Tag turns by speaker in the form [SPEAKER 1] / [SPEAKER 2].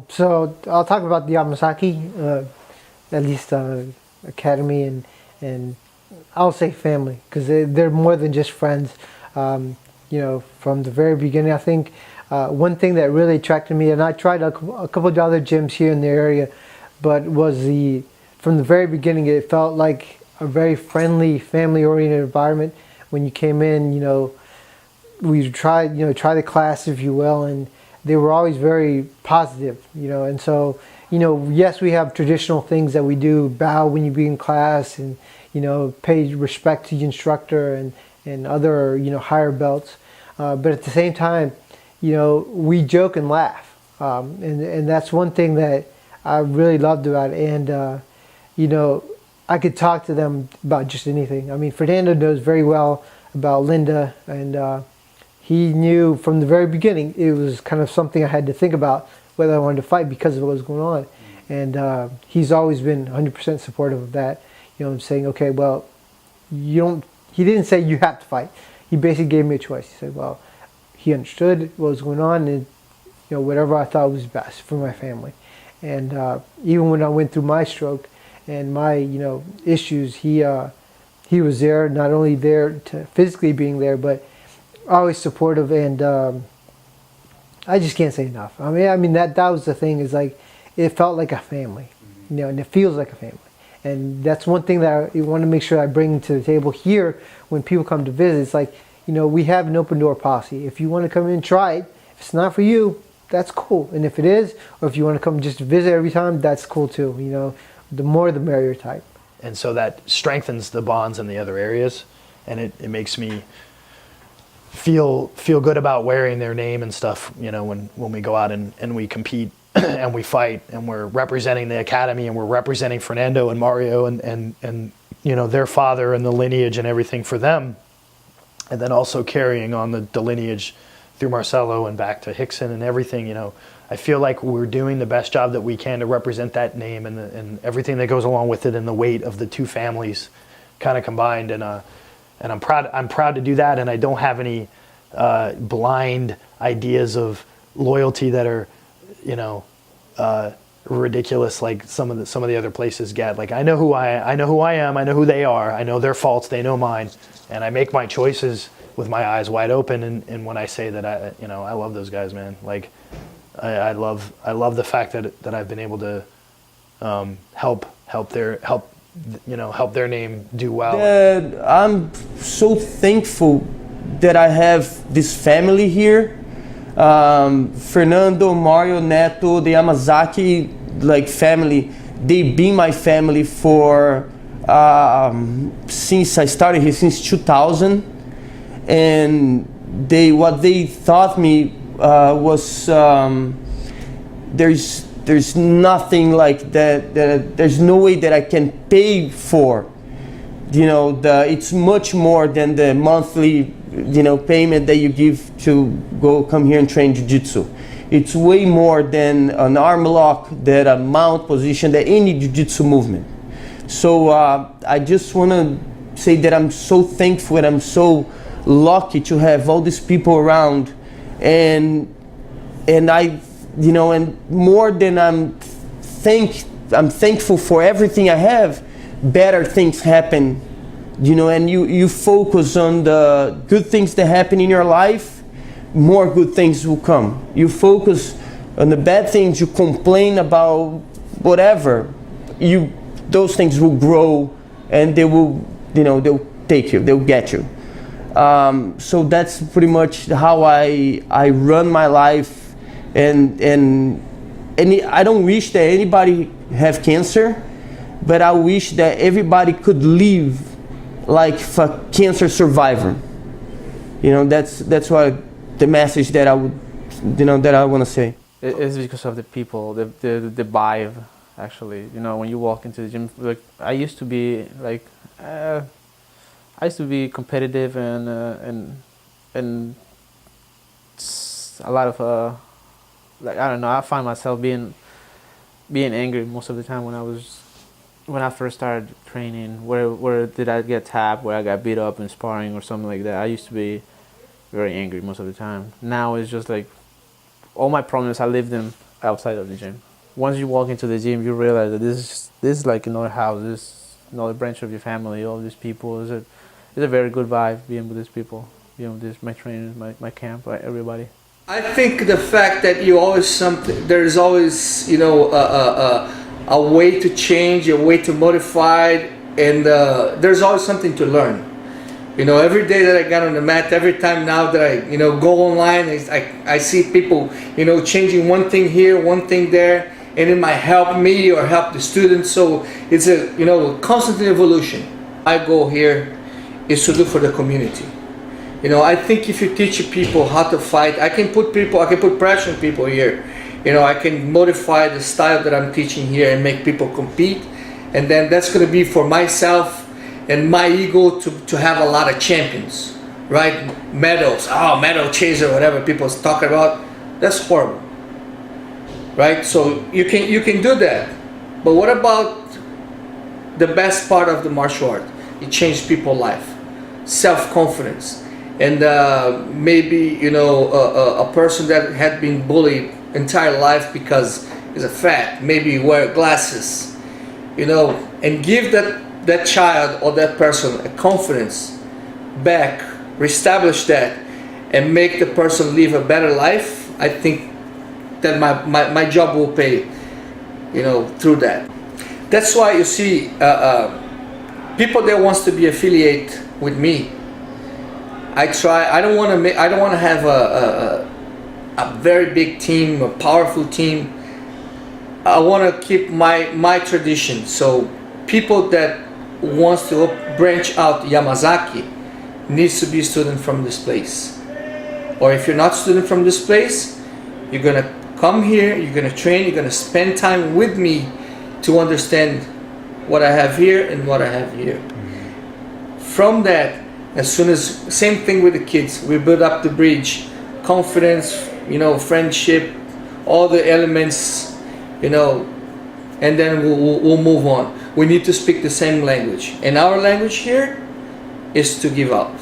[SPEAKER 1] So I'll talk about the Yamasaki, at least Academy, and I'll say family because they're more than just friends. From the very beginning, I think one thing that really attracted me, and I tried a couple of other gyms here in the area, but was from the very beginning, it felt like a very friendly, family-oriented environment. When you came in, we try the class, if you will, and they were always very positive, and so, yes, we have traditional things that we do, bow when you be in class, and, pay respect to the instructor and other, higher belts. But at the same time, we joke and laugh. And that's one thing that I really loved about it. And, I could talk to them about just anything. I mean, Fernando knows very well about Linda, and he knew from the very beginning it was kind of something I had to think about whether I wanted to fight because of what was going on. And he's always been 100% supportive of that. Saying, okay, well, he didn't say you have to fight. He basically gave me a choice. He said, well, he understood what was going on, and whatever I thought was best for my family. And even when I went through my stroke and my issues, he was there, not only there to physically being there, but always supportive. And I just can't say enough. I mean that was the thing, is like it felt like a family, and it feels like a family. And that's one thing that I want to make sure I bring to the table here when people come to visit. It's like, we have an open door policy. If you want to come in and try it, if it's not for you, that's cool. And if it is, or if you want to come just visit every time, that's cool too. The more the merrier type.
[SPEAKER 2] And so that strengthens the bonds in the other areas, and it makes me feel good about wearing their name and stuff, when we go out and we compete and we fight, and we're representing the academy, and we're representing Fernando and Mario and their father and the lineage and everything for them, and then also carrying on the lineage through Marcelo and back to Hickson and everything. I feel like we're doing the best job that we can to represent that name and everything that goes along with it, and the weight of the two families kind of combined. And I'm proud to do that, and I don't have any blind ideas of loyalty that are ridiculous like some of the other places get. Like I know who I am, I know who they are, I know their faults, they know mine, and I make my choices with my eyes wide open. And when I say that I love those guys, man, like I love the fact that I've been able to help their name do well.
[SPEAKER 3] I'm so thankful that I have this family here. Fernando, Mario, Neto, the Yamasaki family, they've been my family for since I started here, since 2000. And what they taught me was there's nothing like that, there's no way that I can pay for. It's much more than the monthly payment that you give to come here and train jiu-jitsu. It's way more than an arm lock, that a mount position, that any jiu-jitsu movement. So I just want to say that I'm so thankful and I'm so lucky to have all these people around, and I and more than I'm thankful for everything I have. Better things happen, and you focus on the good things that happen in your life, more good things will come. You focus on the bad things, you complain about whatever, those things will grow, and they will, they'll take you, they'll get you. So that's pretty much how I run my life, and I don't wish that anybody have cancer, but I wish that everybody could live like a cancer survivor. That's what the message that I would, that I want to say.
[SPEAKER 4] It's because of the people, the vibe. Actually, when you walk into the gym, like I used to be competitive and a lot of I don't know. I find myself being angry most of the time when I first started training. Where did I get tapped? Where I got beat up in sparring or something like that. I used to be very angry most of the time. Now it's just like all my problems, I outside of the gym. Once you walk into the gym, you realize that this is like another house. This is another branch of your family. All these people. It's a very good vibe being with these people. Being with my trainers, my camp, everybody.
[SPEAKER 5] I think the fact that you always there's always a way to change, a way to modify, and there's always something to learn. Every day that I got on the mat, every time now that I go online, I see people changing one thing here, one thing there, and it might help me or help the students. So it's a constant evolution. My goal here is to do for the community. I think if you teach people how to fight, I can put pressure on people here. I can modify the style that I'm teaching here and make people compete. And then that's going to be for myself and my ego to have a lot of champions, right? Medals, medal chaser, whatever people talk about. That's horrible, right? So you can do that. But what about the best part of the martial art? It changed people's life. Self-confidence. And maybe a person that had been bullied entire life because he's a fat, maybe wear glasses, and give that child or that person a confidence back, reestablish that, and make the person live a better life. I think that my job will pay, through that. That's why you see people that wants to be affiliate with me. I don't want to have a very big team, a powerful team. I want to keep my tradition. So people that wants to branch out Yamasaki needs to be a student from this place. Or if you're not a student from this place, you're gonna come here, you're gonna train, you're gonna spend time with me to understand what I have here and what I have here. From that, as soon as, same thing with the kids, we build up the bridge, confidence, friendship, all the elements, and then we'll move on. We need to speak the same language. And our language here is to give up.